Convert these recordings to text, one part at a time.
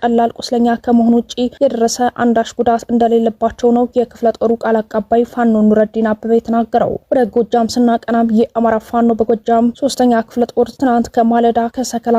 ቀላል ቁስለኛ ከመሆኑ ውጪ የደረሰ አንዳች ጉዳት እንደሌለባቸው ነው የክፍለ ጦሩ ቃል አቀባይ ፋኖ ኑረዲን አበበ የተናገረው። ወደ ጎጃም ስናቀናም የአማራ ፋኖ በጎጃም 3ኛ ክፍለ ጦር ትናንት ከማለዳ ከሰከላ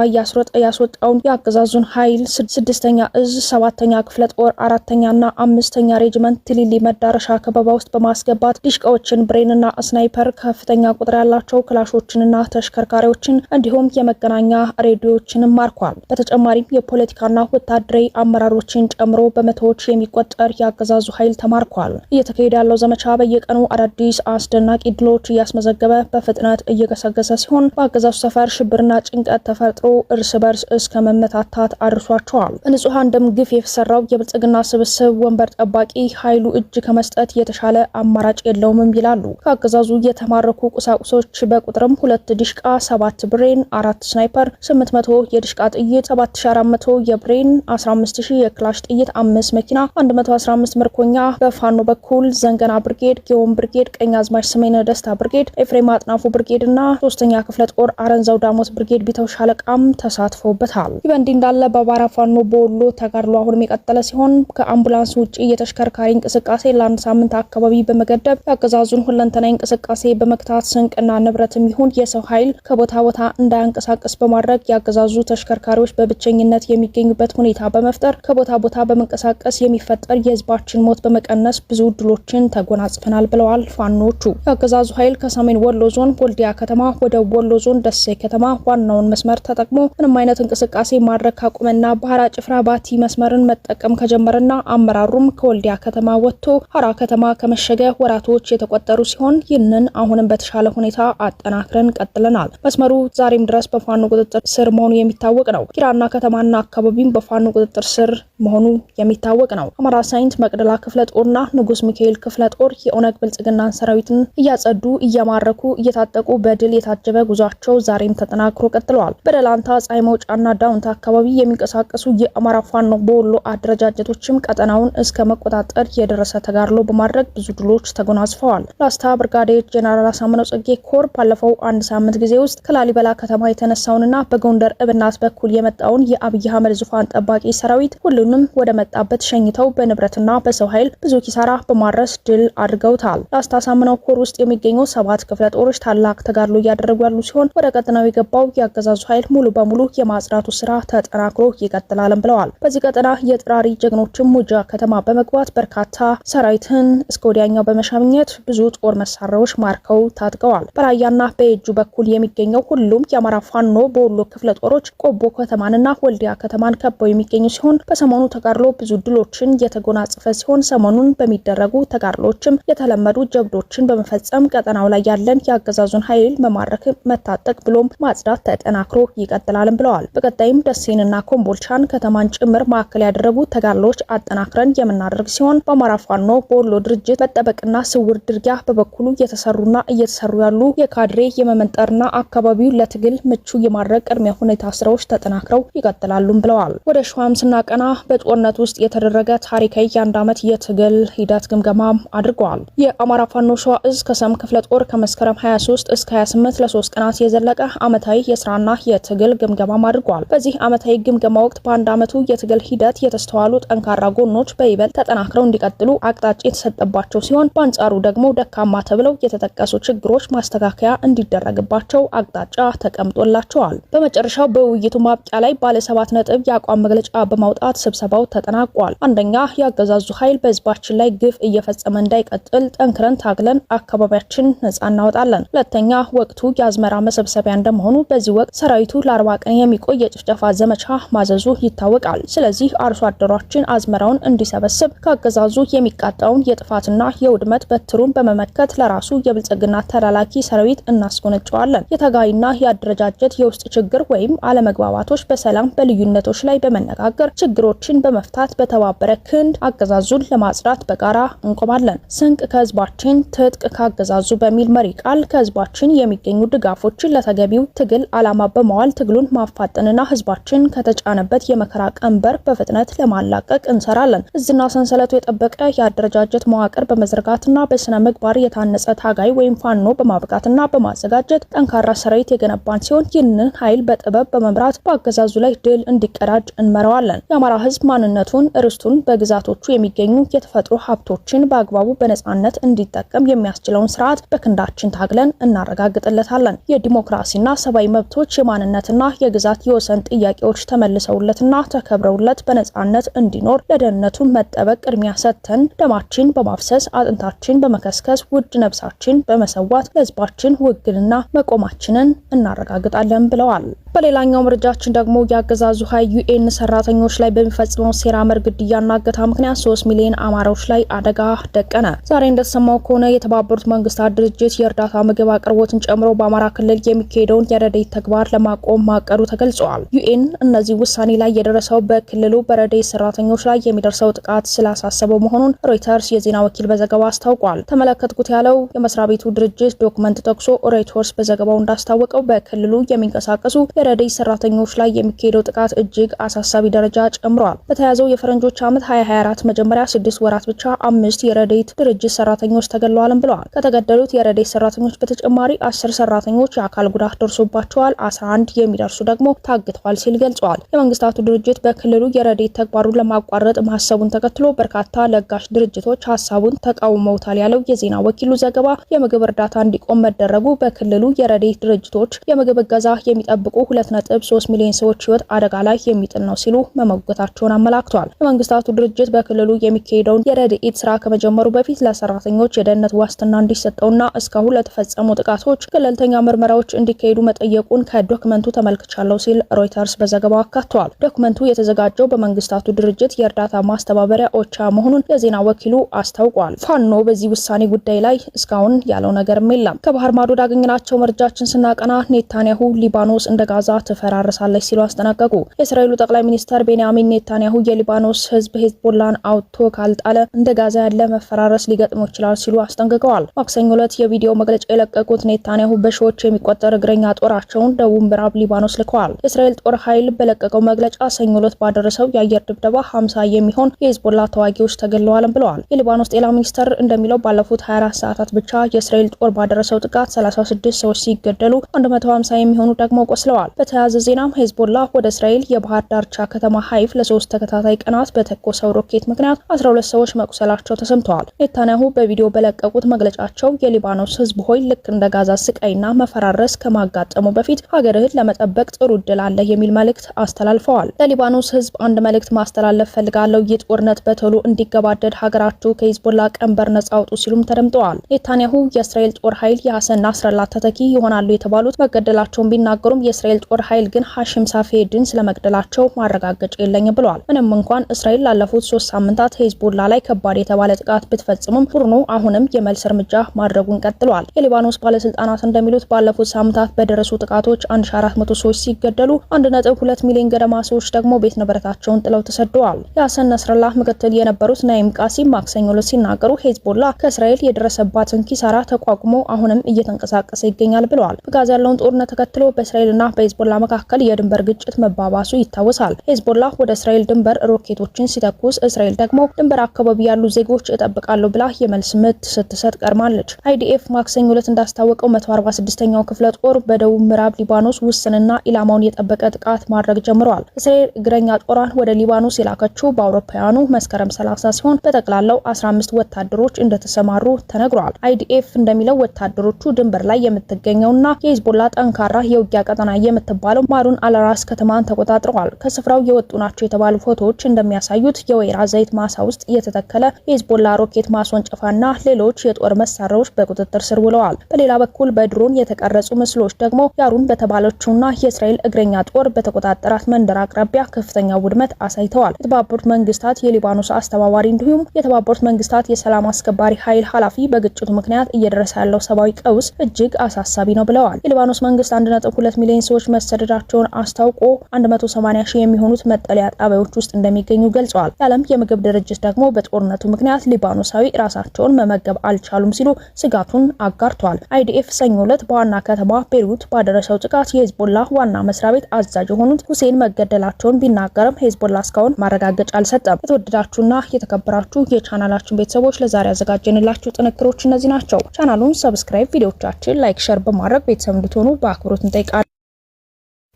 ያስወጣውን የአገዛዙን ኃይል 6ኛ እዝ 7ኛ ክፍለ ጦር 4ኛና 5ኛ ሬጅመንት ትሊሊ መዳረሻ ከበባ ውስጥ በማስገባት ዲሽቃዎችን፣ ብሬንና ስናይፐር፣ ከፍተኛ ቁጥር ያላቸው ክላሾችንና ተሽከርካሪዎችን እንዲሁም የመገናኛ ሬዲዮዎችን ማርኳል። በተጨማሪም የፖለቲካና ወታደራዊ አመራሮችን ጨምሮ በመቶዎች የሚቆጠር የአገዛዙ ኃይል ተማርኳል። እየተካሄደ ያለው ዘመቻ በየቀኑ አዳዲስ አስደናቂ ድሎች እያስመዘገበ በፍጥነት እየገሰገሰ ሲሆን በአገዛዙ ሰፈር ሽብርና ጭንቀት ተፈጥሮ እርስ በርስ እስከ መመታታት አድርሷቸዋል። በንጹሃን ደም ግፍ የተሰራው የብልጽግና ስብስብ ወንበር ጠባቂ ኃይሉ እጅ ከመስጠት የተሻለ አማራጭ የለውም ይላሉ። ከአገዛዙ የተማረኩ ቁሳቁሶች በቁጥርም 2 ዲሽቃ፣ 7 ብሬን፣ 4 ስናይፐር፣ 800 የዲሽቃ ጥይት፣ 7400 የብሬን፣ 15000 የክላሽ ጥይት፣ 5 መኪና፣ 115 ምርኮኛ። በፋኖ በኩል ዘንገና ብርጌድ፣ ጊዮን ብርጌድ፣ ቀኛዝማች ስሜነ ደስታ ብርጌድ፣ ኤፍሬም አጥናፉ ብርጌድ እና 3ኛ ክፍለ ጦር አረንዛው ዳሞት ብርጌድ ቢተው ሻለቃም ተሳትፎበታል። ይህ በእንዲህ እንዳለ በአማራ ፋኖ በወሎ ተጋድሎ አሁንም የቀጠለ ሲሆን ከአምቡላንስ ውጪ የተሽከርካሪ እንቅስቃሴ ለአንድ ሳምንት አካባቢ በመገደብ የአገዛዙን ሁለንተናዊ እንቅስቃሴ በመክታት ስንቅና ንብረትም ይሁን የሰው ኃይል ከቦታ ቦታ እንዳያንቀሳቀስ በማድረግ የአገዛዙ ተሽከርካሪዎች በብቸኝነት የሚገኙበት ሁኔታ በመፍጠር ከቦታ ቦታ በመንቀሳቀስ የሚፈጠር የህዝባችን ሞት በመቀነስ ብዙ ድሎችን ተጎናጽፈናል ብለዋል ፋኖቹ። የአገዛዙ ኃይል ከሰሜን ወሎ ዞን ወልዲያ ከተማ ወደ ወሎ ዞን ደሴ ከተማ ዋናውን መስመር ተጠቅሞ ምንም አይነት እንቅስቃሴ ማድረግ ካቆመና ባህራ ጭፍራ ባቲ መስመርን መጠቀም ከጀመረና አመራሩም ከወልዲያ ከተማ ወጥቶ ሀራ ከተማ ከመሸገ ወራቶች የተቆጠሩ ሲሆን ይህንን አሁንም በተሻለ ሁኔታ አጠናክረን ቀጥለናል። መስመሩ ዛሬም ድረስ በፋኖ ቁጥጥር ስር መሆኑ የሚታወቅ ነው። ኪራና ከተማና አካባቢም በፋኖ ቁጥጥር ስር መሆኑ የሚታወቅ ነው። አማራ ሳይንት መቅደላ ክፍለ ጦርና ንጉስ ሚካኤል ክፍለ ጦር የኦነግ ብልጽግናን ሰራዊትን እያጸዱ እየማረኩ እየታጠቁ በድል የታጀበ ጉዟቸው ዛሬም ተጠናክሮ ቀጥለዋል። በደላንታ ፀሐይ መውጫና ዳውንታ አካባቢ የሚንቀሳቀሱ የአማራ ፋኖ በወሎ አደረጃጀቶችም ቀጠናውን እስከ መቆጣጠር የደረሰ ተጋድሎ በማድረግ ብዙ ድሎች ተጎናጽፈዋል። ላስታ ብርጋዴር ጄኔራል አሳምነው ጽጌ ኮር ባለፈው አንድ ሳምንት ጊዜ ውስጥ ከላሊበላ ከተማ የተነሳውንና በጎንደር እብናት በኩል የመጣውን የአብይ አህመድ ዙፋን ጠባቂ ሰራዊት ሁሉንም ወደ መጣበት ሸኝተው በንብረትና በሰው ኃይል ብዙ ኪሳራ በማድረስ ድል አድርገውታል። ላስታ አሳምነው ኮር ውስጥ የሚገኙ 7 ክፍለ ጦሮች ታላቅ ተጋድሎ እያደረጉ ያሉ ሲሆን ወደ ቀጠናው የገባው የአገዛዙ ኃይል ሙሉ በሙሉ የማጽዳቱ ስራ ተጠናክሮ ይቀጥላልም ብለዋል። በዚህ ቀጠና የጥራሪ ጀግኖችም ሙጃ ከተማ በመግባት በርካታ ሰራዊትን እስከ ወዲያኛው በመሻምኘት ብዙ ጦር መሳሪያዎች ማርከው ታጥቀዋል። በራያና በየጁ በኩል የሚገኘው ሁሉም የአማራ ፋኖ በወሎ ክፍለ ጦሮች ቆቦ ከተማንና ወልዲያ ከተማን ከበው የሚገኙ ሲሆን በሰሞኑ ተጋድሎ ብዙ ድሎችን የተጎናጸፈ ሲሆን ሰሞኑን በሚደረጉ ተጋድሎችም የተለመዱ ጀብዶችን በመፈጸም ቀጠናው ላይ ያለን የአገዛዙን ኃይል መማረክ፣ መታጠቅ ብሎም ማጽዳት ተጠናክሮ ይቀጥላልም ብለዋል። በቀጣይም ደሴንና ኮምቦልቻን ከተማን ጭምር ማዕከል ያደረጉ ተጋድሎች አጠናክረን የምናደርግ ሲሆን በአማራ ፋኖ በወሎ ድርጅት መጠበቅና ስውር ድርጊያ በበኩሉ የተሰሩና እየተሰሩ ያሉ የካድሬ የመመንጠርና አካባቢው ለትግል ምቹ የማድረግ ቅድሚያ ሁኔታ ስራዎች ተጠናክረው ይቀጥላሉም ብለዋል። ወደ ሸዋም ስናቀና በጦርነት ውስጥ የተደረገ ታሪካዊ የአንድ ዓመት የትግል ሂደት ግምገማ አድርገዋል። የአማራ ፋኖ ሸዋ እዝ ከሰም ክፍለ ጦር ከመስከረም 23 እስከ 28 ለ3 ቀናት የዘለቀ ዓመታዊ የስራና የትግል ግምገማ አድርገዋል። በዚህ ዓመታዊ ግምገማ ወቅት በአንድ ዓመቱ የትግል ሂደት የተስተዋሉ ጠንካራ ጎኖች በይበልጥ ተጠናክረው እንዲቀጥሉ አቅጣጫ የተሰጠባቸው ሲሆን በአንጻሩ ደግሞ ደካማ ተብለው የተጠቀሱ ችግሮች ማስተካከያ እንዲደረግባቸው አቅጣጫ ተቀምጦላቸዋል። በመጨረሻው በውይይቱ ማብቂያ ላይ ባለ 7 ነጥብ የአቋም መግለጫ በማውጣት ስብሰባው ተጠናቋል። አንደኛ፣ የአገዛዙ ኃይል በህዝባችን ላይ ግፍ እየፈጸመ እንዳይቀጥል ጠንክረን ታግለን አካባቢያችን ነጻ እናወጣለን። ሁለተኛ፣ ወቅቱ የአዝመራ መሰብሰቢያ እንደመሆኑ በዚህ ወቅት ሰራዊቱ ለ40 ቀን የሚቆይ የጭፍጨፋ ዘመቻ ማዘዙ ይታወቃል። ስለዚህ አርሶ አደሯችን አዝመራውን እንዲሰበስብ ከአገዛዙ የሚቃጣውን የጥፋትና የውድመት በትሩን በመመከት ለራሱ የብልጽግና ተላላኪ ሰራዊት እናስጎነጨዋለን። የታጋይና የአደረጃጀት የውስጥ ችግር ወይም አለመግባባቶች በሰላም በልዩነቶች ላይ በመነጋገር ችግሮችን በመፍታት በተባበረ ክንድ አገዛዙን ለማጽዳት በጋራ እንቆማለን። ስንቅ ከህዝባችን ትጥቅ ካገዛዙ በሚል መሪ ቃል ከህዝባችን የሚገኙ ድጋፎችን ለተገቢው ትግል ዓላማ በመዋል ትግሉን ማፋጠንና ህዝባችን ከተጫነበት የመከራ ቀንበር በፍጥነት ለማላቀቅ እንሰራለን። እዝና ሰንሰለቱ የጠበቀ የአደረጃጀት መዋቅር በመዘርጋትና በስነ ምግባር የታነጸ ታጋይ ወይም ፋኖ በማብቃትና በማዘጋጀት ጠንካራ ሰራዊት የገነባን ሲሆን ይህንን ኃይል በጥበብ በመምራት በአገዛዙ ላይ ድል እንዲቀዳጅ እንመራለን። እንመራዋለን። የአማራ ህዝብ ማንነቱን፣ ርስቱን፣ በግዛቶቹ የሚገኙ የተፈጥሮ ሀብቶችን በአግባቡ በነጻነት እንዲጠቀም የሚያስችለውን ስርዓት በክንዳችን ታግለን እናረጋግጥለታለን። የዲሞክራሲና ሰብአዊ መብቶች የማንነትና የግዛት የወሰን ጥያቄዎች ተመልሰውለትና ተከብረውለት በነጻነት እንዲኖር ለደህንነቱ መጠበቅ ቅድሚያ ሰጥተን ደማችን በማፍሰስ አጥንታችን በመከስከስ ውድ ነፍሳችን በመሰዋት ለህዝባችን ውግንና መቆማችንን እናረጋግጣለን ብለዋል። በሌላኛው መረጃችን ደግሞ የአገዛዙ ኃይል ዩኤን ሰራተኞች ላይ በሚፈጽመው ሴራ መር ግድያና እገታ ምክንያት 3 ሚሊዮን አማራዎች ላይ አደጋ ደቀነ። ዛሬ እንደተሰማው ከሆነ የተባበሩት መንግስታት ድርጅት የእርዳታ ምግብ አቅርቦትን ጨምሮ በአማራ ክልል የሚካሄደውን የረድኤት ተግባር ለማቆም ማቀዱ ተገልጿል። ዩኤን እነዚህ ውሳኔ ላይ የደረሰው በክልሉ በረድኤት ሰራተኞች ላይ የሚደርሰው ጥቃት ስላሳሰበው መሆኑን ሮይተርስ የዜና ወኪል በዘገባው አስታውቋል። ተመለከትኩት ያለው የመስሪያ ቤቱ ድርጅት ዶክመንት ጠቅሶ ሮይተርስ በዘገባው እንዳስታወቀው በክልሉ የሚንቀሳቀሱ የረድኤት ሰራተኞች ላይ የሚካሄደው ጥቃት እጅግ አሳሳቢ ደረጃ ጨምሯል። በተያዘው የፈረንጆች ዓመት 2024 መጀመሪያ 6 ወራት ብቻ 5 የረድኤት ድርጅት ሰራተኞች ተገድለዋል ብለዋል። ከተገደሉት የረድኤት ሰራተኞች በተጨማሪ 10 ሰራተኞች የአካል ጉዳት ደርሶባቸዋል፣ 11 የሚደርሱ ደግሞ ታግተዋል ሲል ገልጿል። የመንግስታቱ ድርጅት በክልሉ የረድኤት ተግባሩን ለማቋረጥ ማሰቡን ተከትሎ በርካታ ለጋሽ ድርጅቶች ሀሳቡን ተቃውመውታል ያለው የዜና ወኪሉ ዘገባ የምግብ እርዳታ እንዲቆም መደረጉ በክልሉ የረድኤት ድርጅቶች የምግብ እገዛ የሚጠብቁ 2.3 ሚሊዮን ሰዎች ህይወት አደጋ ላይ የሚጥል ነው ሲሉ መሞገታቸውን አመላክቷል። የመንግስታቱ ድርጅት በክልሉ የሚካሄደውን የረድኤት ስራ ከመጀመሩ በፊት ለሰራተኞች የደህንነት ዋስትና እንዲሰጠውና እስካሁን ለተፈጸሙ ጥቃቶች ገለልተኛ ምርመራዎች እንዲካሄዱ መጠየቁን ከዶክመንቱ ተመልክቻለሁ ሲል ሮይተርስ በዘገባው አካቷል። ዶክመንቱ የተዘጋጀው በመንግስታቱ ድርጅት የእርዳታ ማስተባበሪያ ኦቻ መሆኑን የዜና ወኪሉ አስታውቋል። ፋኖ በዚህ ውሳኔ ጉዳይ ላይ እስካሁን ያለው ነገርም የለም። ከባህር ማዶ ዳግኝናቸው መረጃችን ስናቀና ኔታንያሁ ሊባኖስ እንደ ጋዛ ትፈራረሳለች ሲሉ አስጠነቀቁ። የእስራኤሉ ጠቅላይ ሚኒስትር ቤንያሚን ኔታንያሁ የሊባኖስ ህዝብ ሄዝቦላን አውጥቶ ካልጣለ እንደ ጋዛ ያለ መፈራረስ ሊገጥመው ይችላል ሲሉ አስጠንቅቀዋል። ማክሰኞ ዕለት የቪዲዮ መግለጫ የለቀቁት ኔታንያሁ በሺዎች የሚቆጠር እግረኛ ጦራቸውን ደቡብ ምዕራብ ሊባኖስ ልከዋል። የእስራኤል ጦር ኃይል በለቀቀው መግለጫ ሰኞ ዕለት ባደረሰው የአየር ድብደባ 50 የሚሆን የሄዝቦላ ተዋጊዎች ተገድለዋል ብለዋል። የሊባኖስ ጤና ሚኒስትር እንደሚለው ባለፉት 24 ሰዓታት ብቻ የእስራኤል ጦር ባደረሰው ጥቃት 36 ሰዎች ሲገደሉ 150 የሚሆኑ ደግሞ ቆስለዋል። በተያያዘ ዜናም ሄዝቦላ ወደ እስራኤል የባህር ዳርቻ ከተማ ሃይፍ ለ3 ተከታታይ ቀናት በተኮሰው ሮኬት ምክንያት 12 ሰዎች መቁሰላቸው ተሰምተዋል። ኔታንያሁ በቪዲዮ በለቀቁት መግለጫቸው የሊባኖስ ህዝብ ሆይ ልክ እንደ ጋዛ ስቃይና መፈራረስ ከማጋጠሙ በፊት ሀገርህን ለመጠበቅ ጥሩ እድል አለ የሚል መልእክት አስተላልፈዋል። ለሊባኖስ ህዝብ አንድ መልእክት ማስተላለፍ ፈልጋለሁ። ይህ ጦርነት በቶሎ እንዲገባደድ ሀገራችሁ ከሄዝቦላ ቀንበር ነጻ አውጡ ሲሉም ተደምጠዋል። ኔታንያሁ የእስራኤል ጦር ኃይል የሐሰን ናስረላ ተተኪ ይሆናሉ የተባሉት መገደላቸውን ቢናገሩም የእስራኤል ጦር ኃይል ግን ሐሽም ሳፌድን ስለመግደላቸው ማረጋገጫ የለኝም ብለዋል። ምንም እንኳን እስራኤል ላለፉት 3 ሳምንታት ሄዝቦላ ላይ ከባድ የተባለ ጥቃት ብትፈጽምም ቡድኑ አሁንም የመልስ እርምጃ ማድረጉን ቀጥሏል። የሊባኖስ ባለስልጣናት እንደሚሉት ባለፉት ሳምንታት በደረሱ ጥቃቶች 1400 ሰዎች ሲገደሉ 1.2 ሚሊዮን ገደማ ሰዎች ደግሞ ቤት ንብረታቸውን ጥለው ተሰደዋል። የሐሰን ናስረላህ ምክትል የነበሩት ናይም ቃሲም ማክሰኞ ዕለት ሲናገሩ ሄዝቦላ ከእስራኤል የደረሰባትን ኪሳራ ተቋቁሞ አሁንም እየተንቀሳቀሰ ይገኛል ብለዋል። በጋዛ ያለውን ጦርነት ተከትሎ በእስራኤልና በሄዝቦላ መካከል የድንበር ግጭት መባባሱ ይታወሳል። ሄዝቦላ ወደ እስራኤል ድንበር ሮኬቶችን ሲተኩስ እስራኤል ደግሞ ድንበር አካባቢ ያሉ ዜጎች እጠብቃለሁ ብላ የመልስ ምት ስትሰጥ ቀርማለች። አይዲኤፍ ማክሰኞ ዕለት እንዳስታወቀው 146ኛው ክፍለ ጦር በደቡብ ምዕራብ ሊባኖስ ውስንና ኢላማውን የጠበቀ ጥቃት ማድረግ ጀምረዋል። እስራኤል እግረኛ ጦሯን ወደ ሊባኖስ የላከችው በአውሮፓውያኑ መስከረም 30 ሲሆን በጠቅላላው 15 ወታደሮች እንደተሰማሩ ተነግሯል። አይዲኤፍ እንደሚለው ወታደሮቹ ድንበር ላይ የምትገኘውና የሄዝቦላ ጠንካራ የውጊያ ቀጠና የምትባለው ማሩን አልራስ ከተማን ተቆጣጥረዋል። ከስፍራው የወጡ ናቸው የተባሉ ፎቶዎች እንደሚያሳዩት የወይራ ዘይት ማሳ ውስጥ የተተከለ የሄዝቦላ ሮኬት ማስወንጨፋና ሌሎች የጦር መሳሪያዎች በቁጥጥር ስር ውለዋል። በሌላ በኩል በድሮን የተቀረጹ ምስሎች ደግሞ ያሩን በተባለችውና የእስራኤል እግረኛ ጦር በተቆጣጠራት መንደር አቅራቢያ ከፍተኛ ውድመት አሳይተዋል። የተባበሩት መንግስታት የሊባኖስ አስተባባሪ እንዲሁም የተባበሩት መንግስታት የሰላም አስከባሪ ኃይል ኃላፊ በግጭቱ ምክንያት እየደረሰ ያለው ሰብአዊ ቀውስ እጅግ አሳሳቢ ነው ብለዋል። የሊባኖስ መንግስት 1.2 ሚሊዮን ሰዎች መሰደዳቸውን አስታውቆ 180 ሺህ የሚሆኑት መጠለያ ጣቢያዎች ውስጥ እንደሚገኙ ገልጸዋል። የዓለም የምግብ ድርጅት ደግሞ በጦርነቱ ምክንያት ሊባኖሳዊ ራሳቸውን መመገብ አልቻሉም ሲሉ ስጋቱን አጋርቷል። አይዲኤፍ ሰኞ ዕለት በዋና ከተማ ቤይሩት ባደረሰው ጥቃት የሄዝቦላ ዋና መስሪያ ቤት አዛዥ የሆኑት ሁሴን መገደላቸውን ቢናገርም ሄዝቦላ እስካሁን ማረጋገጫ አልሰጠም። የተወደዳችሁና የተከበራችሁ የቻናላችን ቤተሰቦች ለዛሬ ያዘጋጀንላችሁ ጥንክሮች እነዚህ ናቸው። ቻናሉን ሰብስክራይብ፣ ቪዲዮዎቻችን ላይክ፣ ሼር በማድረግ ቤተሰብ እንድትሆኑ በአክብሮት እንጠይቃለን።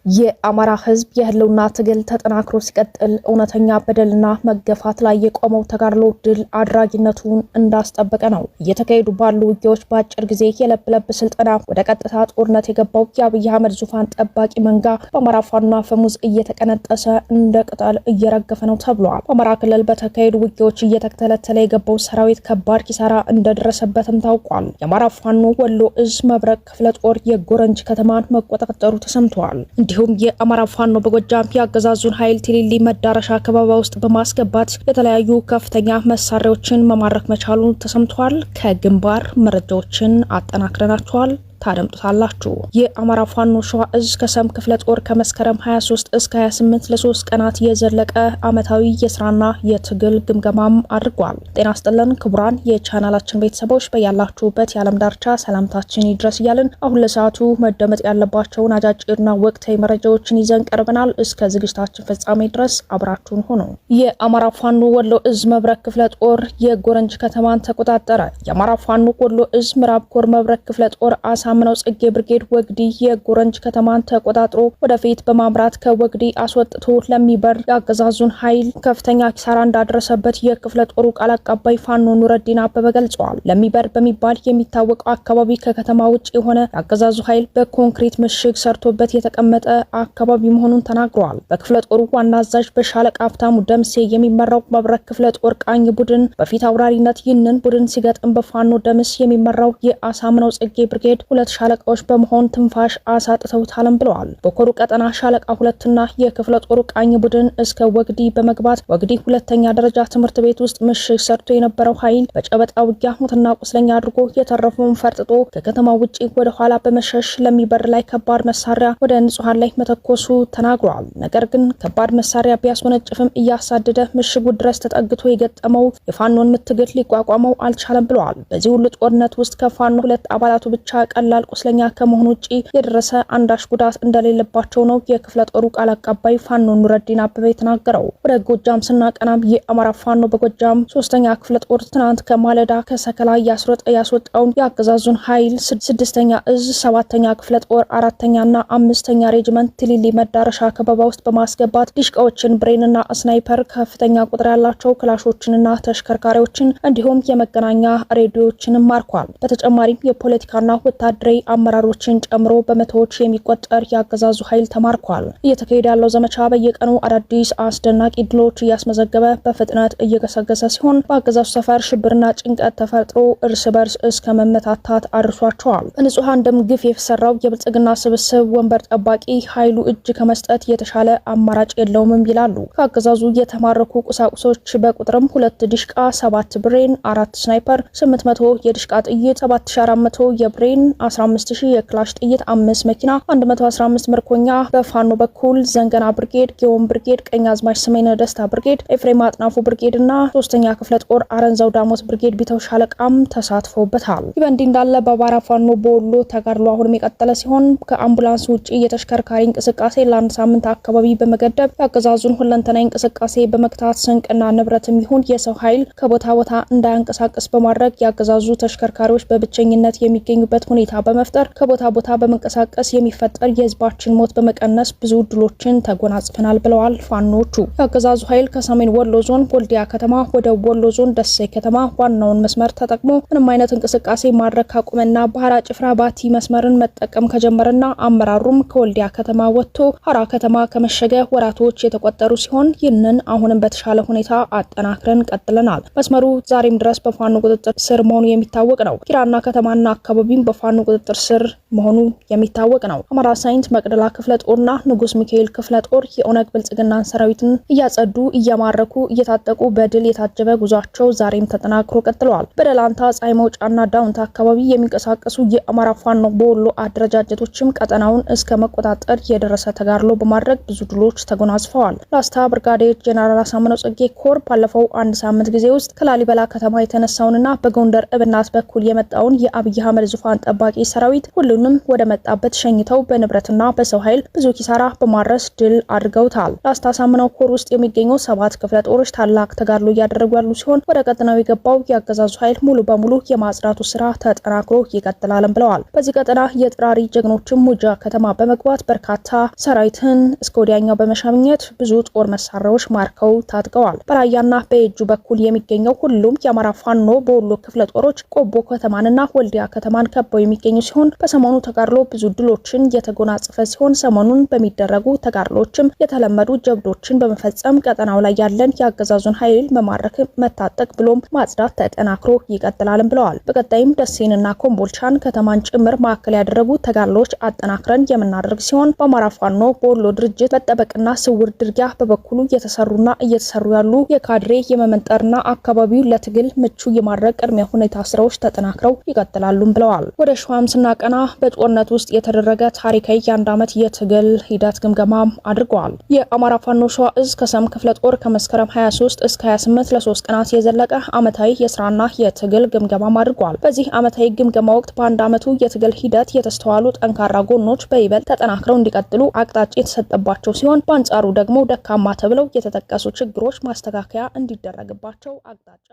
የአማራ ህዝብ የህልውና ትግል ተጠናክሮ ሲቀጥል እውነተኛ በደልና መገፋት ላይ የቆመው ተጋድሎ ድል አድራጊነቱን እንዳስጠበቀ ነው። እየተካሄዱ ባሉ ውጊያዎች በአጭር ጊዜ የለብ ስልጠና ወደ ቀጥታ ጦርነት የገባው የአብይ አህመድ ዙፋን ጠባቂ መንጋ በአማራ ፋኖ አፈሙዝ እየተቀነጠሰ እንደ ቅጠል እየረገፈ ነው ተብሏል። በአማራ ክልል በተካሄዱ ውጊያዎች እየተተለተለ የገባው ሰራዊት ከባድ ኪሳራ እንደደረሰበትም ታውቋል። የአማራ ፋኖ ወሎ እዝ መብረቅ ክፍለ ጦር የጎረንጅ ከተማን መቆጣጠሩ ተሰምቷል። እንዲሁም የአማራ ፋኖ በጎጃም ያገዛዙን ኃይል ቲሊሊ መዳረሻ ከበባ ውስጥ በማስገባት የተለያዩ ከፍተኛ መሳሪያዎችን መማረክ መቻሉን ተሰምቷል። ከግንባር መረጃዎችን አጠናክረናቸዋል። ታደምጡታላችሁ። የአማራ ፋኖ ሸዋ እዝ ከሰም ክፍለ ጦር ከመስከረም 23 እስከ 28 ለ3 ቀናት የዘለቀ ዓመታዊ የስራና የትግል ግምገማም አድርጓል። ጤና ይስጥልን ክቡራን የቻናላችን ቤተሰቦች በያላችሁበት የዓለም ዳርቻ ሰላምታችን ይድረስ እያልን አሁን ለሰዓቱ መደመጥ ያለባቸውን አጫጭርና ወቅታዊ መረጃዎችን ይዘን ቀርበናል። እስከ ዝግጅታችን ፍጻሜ ድረስ አብራችሁን ሆኑ። የአማራ ፋኖ ወሎ እዝ መብረቅ ክፍለ ጦር የጎረንጅ ከተማን ተቆጣጠረ። የአማራ ፋኖ ወሎ እዝ ምዕራብ ኮር መብረቅ ክፍለ ጦር አሳምነው ጽጌ ብርጌድ ወግዲ የጎረንጅ ከተማን ተቆጣጥሮ ወደፊት በማምራት ከወግዲ አስወጥቶ ለሚበር ያገዛዙን ኃይል ከፍተኛ ኪሳራ እንዳደረሰበት የክፍለ ጦሩ ቃል አቀባይ ፋኖ ኑረዲን አበበ ገልጸዋል። ለሚበር በሚባል የሚታወቀው አካባቢ ከከተማ ውጭ የሆነ ያገዛዙ ኃይል በኮንክሪት ምሽግ ሰርቶበት የተቀመጠ አካባቢ መሆኑን ተናግረዋል። በክፍለ ጦሩ ዋና አዛዥ በሻለቃ ሀብታሙ ደምሴ የሚመራው መብረቅ ክፍለ ጦር ቃኝ ቡድን በፊት አውራሪነት ይህንን ቡድን ሲገጥም በፋኖ ደምስ የሚመራው የአሳምነው ጽጌ ብርጌድ ሁለት ሻለቃዎች በመሆን ትንፋሽ አሳጥተውታልም ብለዋል። በኮሩ ቀጠና ሻለቃ 2ና የክፍለ ጦሩ ቃኝ ቡድን እስከ ወግዲ በመግባት ወግዲ ሁለተኛ ደረጃ ትምህርት ቤት ውስጥ ምሽግ ሰርቶ የነበረው ኃይል በጨበጣ ውጊያ ሞትና ቁስለኛ አድርጎ የተረፈውን ፈርጥጦ ከከተማ ውጪ ወደ ኋላ በመሸሽ ለሚበር ላይ ከባድ መሳሪያ ወደ ንጹሃን ላይ መተኮሱ ተናግሯል። ነገር ግን ከባድ መሳሪያ ቢያስወነጭፍም እያሳደደ ምሽጉ ድረስ ተጠግቶ የገጠመው የፋኖን ምትግል ሊቋቋመው አልቻለም ብለዋል። በዚህ ሁሉ ጦርነት ውስጥ ከፋኖ 2 አባላቱ ብቻ ቀላል ቁስለኛ ከመሆኑ ውጪ የደረሰ አንዳች ጉዳት እንደሌለባቸው ነው የክፍለ ጦሩ ቃል አቀባይ ፋኖ ኑረዲን አበበ የተናገረው። ወደ ጎጃም ስናቀናም የአማራ ፋኖ በጎጃም 3ኛ ክፍለ ጦር ትናንት ከማለዳ ከሰከላ ያስወጣውን የአገዛዙን ኃይል 6ኛ እዝ 7ኛ ክፍለ ጦር 4ኛና 5ኛ ሬጅመንት ቲሊሊ መዳረሻ ከበባ ውስጥ በማስገባት ዲሽቃዎችን፣ ብሬንና ስናይፐር፣ ከፍተኛ ቁጥር ያላቸው ክላሾችንና ተሽከርካሪዎችን እንዲሁም የመገናኛ ሬዲዮዎችን ማርኳል። በተጨማሪም የፖለቲካና ወታደራዊ አመራሮችን ጨምሮ በመቶዎች የሚቆጠር ያገዛዙ ኃይል ተማርኳል። እየተካሄደ ያለው ዘመቻ በየቀኑ አዳዲስ አስደናቂ ድሎች እያስመዘገበ በፍጥነት እየገሰገሰ ሲሆን በአገዛዙ ሰፈር ሽብርና ጭንቀት ተፈጥሮ እርስ በርስ እስከ መመታታት አድርሷቸዋል። በንጹሃን ደም ግፍ የተሰራው የብልጽግና ስብስብ ወንበር ጠባቂ ኃይሉ እጅ ከመስጠት የተሻለ አማራጭ የለውም ይላሉ። ከአገዛዙ የተማረኩ ቁሳቁሶች በቁጥርም 2 ዲሽቃ፣ 7 ብሬን፣ 4 ስናይፐር፣ 800 የዲሽቃ ጥይት፣ 7400 የብሬን፣ 15000 የክላሽ ጥይት፣ 5 መኪና፣ 115 ምርኮኛ። በፋኖ በኩል ዘንገና ብርጌድ፣ ጊዮን ብርጌድ፣ ቀኛዝማች ስሜነ ደስታ ብርጌድ፣ ኤፍሬም አጥናፉ ብርጌድ እና 3ኛ ክፍለ ጦር አረንዛው ዳሞት ብርጌድ ቢተው ሻለቃም ተሳትፎበታል። ይህ በእንዲህ እንዳለ በአማራ ፋኖ በወሎ ተጋድሎ አሁንም የቀጠለ ሲሆን ከአምቡላንስ ውጪ የተሽከርካሪ እንቅስቃሴ ለአንድ ሳምንት አካባቢ በመገደብ ያገዛዙን ሁለንተናዊ እንቅስቃሴ በመክታት ስንቅና ንብረትም ይሁን የሰው ኃይል ከቦታ ቦታ እንዳያንቀሳቀስ በማድረግ ያገዛዙ ተሽከርካሪዎች በብቸኝነት የሚገኙበት ሁኔታ በመፍጠር ከቦታ ቦታ በመንቀሳቀስ የሚፈጠር የህዝባችን ሞት በመቀነስ ብዙ ድሎችን ተጎናጽፈናል ብለዋል ፋኖቹ። የአገዛዙ ኃይል ከሰሜን ወሎ ዞን ወልዲያ ከተማ ወደ ወሎ ዞን ደሴ ከተማ ዋናውን መስመር ተጠቅሞ ምንም አይነት እንቅስቃሴ ማድረግ ካቆመና ባህራ ጭፍራ ባቲ መስመርን መጠቀም ከጀመረና አመራሩም ከወልዲያ ከተማ ወጥቶ ሀራ ከተማ ከመሸገ ወራቶች የተቆጠሩ ሲሆን ይህንን አሁንም በተሻለ ሁኔታ አጠናክረን ቀጥለናል። መስመሩ ዛሬም ድረስ በፋኖ ቁጥጥር ስር መሆኑ የሚታወቅ ነው። ኪራና ከተማና አካባቢም በፋኖ ቁጥጥር ስር መሆኑ የሚታወቅ ነው። አማራ ሳይንት መቅደላ ክፍለ ጦርና ንጉስ ሚካኤል ክፍለ ጦር የኦነግ ብልጽግናን ሰራዊትን እያጸዱ እየማረኩ እየታጠቁ በድል የታጀበ ጉዟቸው ዛሬም ተጠናክሮ ቀጥለዋል። በደላንታ ፀሐይ መውጫና ዳውንት አካባቢ የሚንቀሳቀሱ የአማራ ፋኖ በወሎ አደረጃጀቶችም ቀጠናውን እስከ መቆጣጠር የደረሰ ተጋድሎ በማድረግ ብዙ ድሎች ተጎናጽፈዋል። ላስታ ብርጋዴር ጄኔራል አሳምነው ጽጌ ኮር ባለፈው አንድ ሳምንት ጊዜ ውስጥ ከላሊበላ ከተማ የተነሳውንና በጎንደር እብናት በኩል የመጣውን የአብይ አህመድ ዙፋን ጠባቂ ጠባቂ ሰራዊት ሁሉንም ወደ መጣበት ሸኝተው በንብረትና በሰው ኃይል ብዙ ኪሳራ በማድረስ ድል አድርገውታል። ላስታ ሳምነው ኮር ውስጥ የሚገኙ 7 ክፍለ ጦሮች ታላቅ ተጋድሎ እያደረጉ ያሉ ሲሆን ወደ ቀጠናው የገባው የአገዛዙ ኃይል ሙሉ በሙሉ የማጽዳቱ ስራ ተጠናክሮ ይቀጥላል ብለዋል። በዚህ ቀጠና የጥራሪ ጀግኖችም ሙጃ ከተማ በመግባት በርካታ ሰራዊትን እስከ ወዲያኛው በመሻምኘት ብዙ ጦር መሳሪያዎች ማርከው ታጥቀዋል። በራያና በየጁ በኩል የሚገኘው ሁሉም የአማራ ፋኖ በወሎ ክፍለ ጦሮች ቆቦ ከተማንና ወልዲያ ከተማን ከበው የሚገኙ ሲሆን በሰሞኑ ተጋድሎ ብዙ ድሎችን የተጎናጸፈ ሲሆን ሰሞኑን በሚደረጉ ተጋድሎችም የተለመዱ ጀብዶችን በመፈጸም ቀጠናው ላይ ያለን የአገዛዙን ኃይል መማረክ፣ መታጠቅ ብሎም ማጽዳት ተጠናክሮ ይቀጥላል ብለዋል። በቀጣይም ደሴንና ኮምቦልቻን ከተማን ጭምር ማዕከል ያደረጉ ተጋድሎች አጠናክረን የምናደርግ ሲሆን በአማራ ፋኖ በወሎ ድርጅት መጠበቅና ስውር ድርጊያ በበኩሉ የተሰሩና እየተሰሩ ያሉ የካድሬ የመመንጠርና አካባቢው ለትግል ምቹ የማድረግ ቅድመ ሁኔታ ስራዎች ተጠናክረው ይቀጥላሉም ብለዋል። ወደ ሸዋም ስናቀና በጦርነት ውስጥ የተደረገ ታሪካዊ የአንድ ዓመት የትግል ሂደት ግምገማ አድርገዋል። የአማራ ፋኖ ሸዋ እዝ ከሰም ክፍለ ጦር ከመስከረም 23 እስከ 28 ለ3 ቀናት የዘለቀ ዓመታዊ የስራና የትግል ግምገማ አድርገዋል። በዚህ ዓመታዊ ግምገማ ወቅት በአንድ ዓመቱ የትግል ሂደት የተስተዋሉ ጠንካራ ጎኖች በይበልጥ ተጠናክረው እንዲቀጥሉ አቅጣጫ የተሰጠባቸው ሲሆን በአንጻሩ ደግሞ ደካማ ተብለው የተጠቀሱ ችግሮች ማስተካከያ እንዲደረግባቸው አቅጣጫ